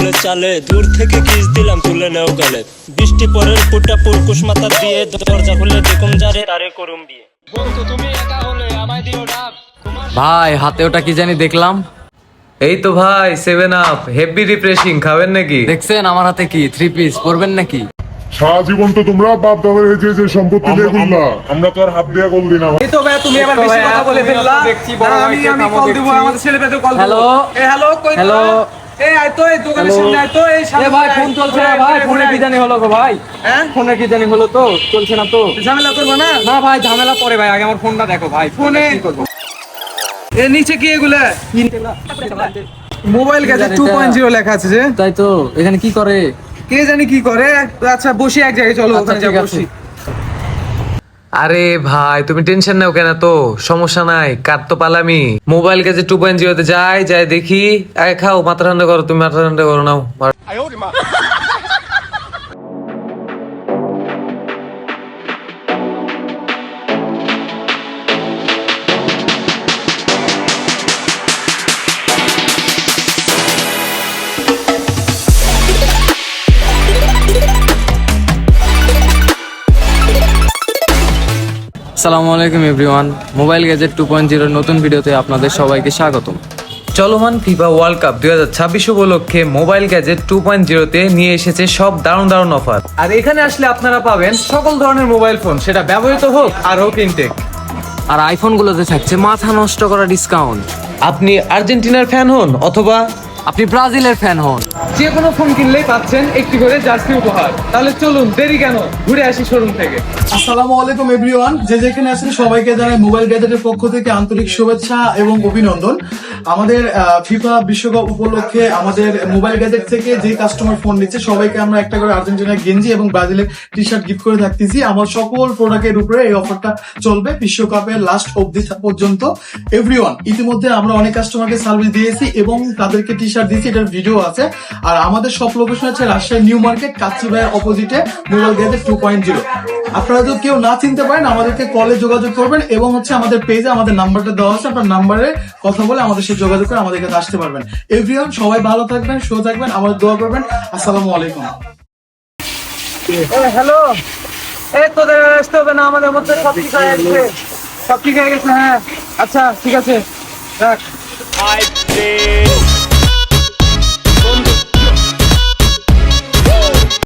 ফুলের চালে দূর থেকে কিস দিলাম তুলে নেও গালে। বৃষ্টি পরের ফুটা পুরকুশ মাথা দিয়ে দরজা খুলে দেখুম যারে তারে করুম বিয়ে। বন্ধু তুমি একা হলে আমায় দিও ডাক। ভাই হাতে ওটা কি জানি দেখলাম। এই তো ভাই 7 আপ হেভি রিফ্রেশিং, খাবেন নাকি? দেখছেন আমার হাতে কি 3 পিস পরবেন নাকি? সারা জীবন তো তোমরা বাপ দাদার এই যে সম্পত্তি নিয়ে ঘুরলা, আমরা তো আর হাত দেয়া কল দিই না। এই তো ভাই তুমি আবার বেশি কথা বলে ফেললা। আমি কল দিব, আমাদের ছেলেপেতে কল দিব। হ্যালো হ্যালো কই হ্যালো এই আই তো এই দোকানের সামনে আই তো এই সামনে ভাই ফোন চলছে না ভাই, ফোনে কি জানি হলো গো ভাই। হ্যাঁ ফোনে কি জানি হলো তো, চলছে না তো। ঝামেলা করব না। না ভাই ঝামেলা পরে ভাই, আগে আমার ফোনটা দেখো ভাই। ফোনে কি করব? এর নিচে কি এগুলা? মোবাইল গ্যাজেট 2.0 লেখা আছে যে। তাই তো, এখানে কি করে? কে জানি কি করে। আচ্ছা বসি এক জায়গায়, চলো আচ্ছা, ওখানে যা ঠিক আছে। বসি। আরে ভাই তুমি টেনশন নাও কেন, তো সমস্যা নাই, কার তো পালামি। মোবাইল কাছে 2.0 তে যাই দেখি। আগে খাও, মাথা ঠান্ডা করো, তুমি মাথা ঠান্ডা করো নাও। আসসালামু আলাইকুম এভরিওয়ান, মোবাইল গ্যাজেট 2.0 নতুন ভিডিওতে আপনাদের সবাইকে স্বাগতম। চলমান ফিফা ওয়ার্ল্ড কাপ 2026 উপলক্ষে মোবাইল গ্যাজেট 2.0 তে নিয়ে এসেছে সব দারুণ দারুণ অফার। আর এখানে আসলে আপনারা পাবেন সকল ধরনের মোবাইল ফোন, সেটা ব্যবহৃত হোক আর হোক ইনটেক। আর আইফোনগুলোতে থাকছে মাথা নষ্ট করা ডিসকাউন্ট। আপনি আর্জেন্টিনার ফ্যান হন অথবা আপনি ব্রাজিলের ফ্যান হন, যে কোনো ফোন কিনলেই পাচ্ছেন একটি করে জার্সি উপহার। তাহলে চলুন দেরি কেন, ঘুরে আসি শোরুম থেকে। আসসালামু আলাইকুম এভরিওয়ান, যে যেখানে আছেন সবাইকে জানাই মোবাইল গ্যাজেটের পক্ষ থেকে আন্তরিক শুভেচ্ছা এবং অভিনন্দন। আমাদের ফিফা বিশ্বকাপ উপলক্ষে আমাদের মোবাইল গ্যাজেট থেকে যে কাস্টমার ফোন নিচ্ছে সবাইকে আমরা একটা করে আর্জেন্টিনার গেঞ্জি এবং ব্রাজিলের টি শার্ট গিফট করে থাকতেছি। আমার সকল প্রোডাক্টের উপরে এই অফারটা চলবে বিশ্বকাপের লাস্ট অবধি পর্যন্ত। এভরিওয়ান, ইতিমধ্যে আমরা অনেক কাস্টমারকে সার্ভিস দিয়েছি এবং তাদেরকে টি শার্ট দিয়েছি, এটার ভিডিও আছে। আর আমাদের সব লোকেশন আছে রাজশাহী নিউ মার্কেট কাচ্চিবাইয়ের অপোজিটে মোবাইল গ্যাজেট 2.0। আপনারা যদি কেউ না চিনতে পারেন আমাদেরকে কলে যোগাযোগ করবেন এবং আমাদের পেজে আমাদের নাম্বারটা দেওয়া আছে, আপনার নাম্বারে কথা বলে আমাদের সাথে যোগাযোগ করে আমাদের কাছে আসতে পারবেন। এভরিওয়ান, সবাই ভালো থাকবেন, সুস্থ থাকবেন, আমাদের দোয়া করবেন। আসসালামু আলাইকুম। হ্যালো, এই তোদের আসতে হবে না, আমাদের মধ্যে সব ঠিক হয়ে গেছে, সব ঠিক হয়ে গেছে। হ্যাঁ আচ্ছা ঠিক আছে, রাখ।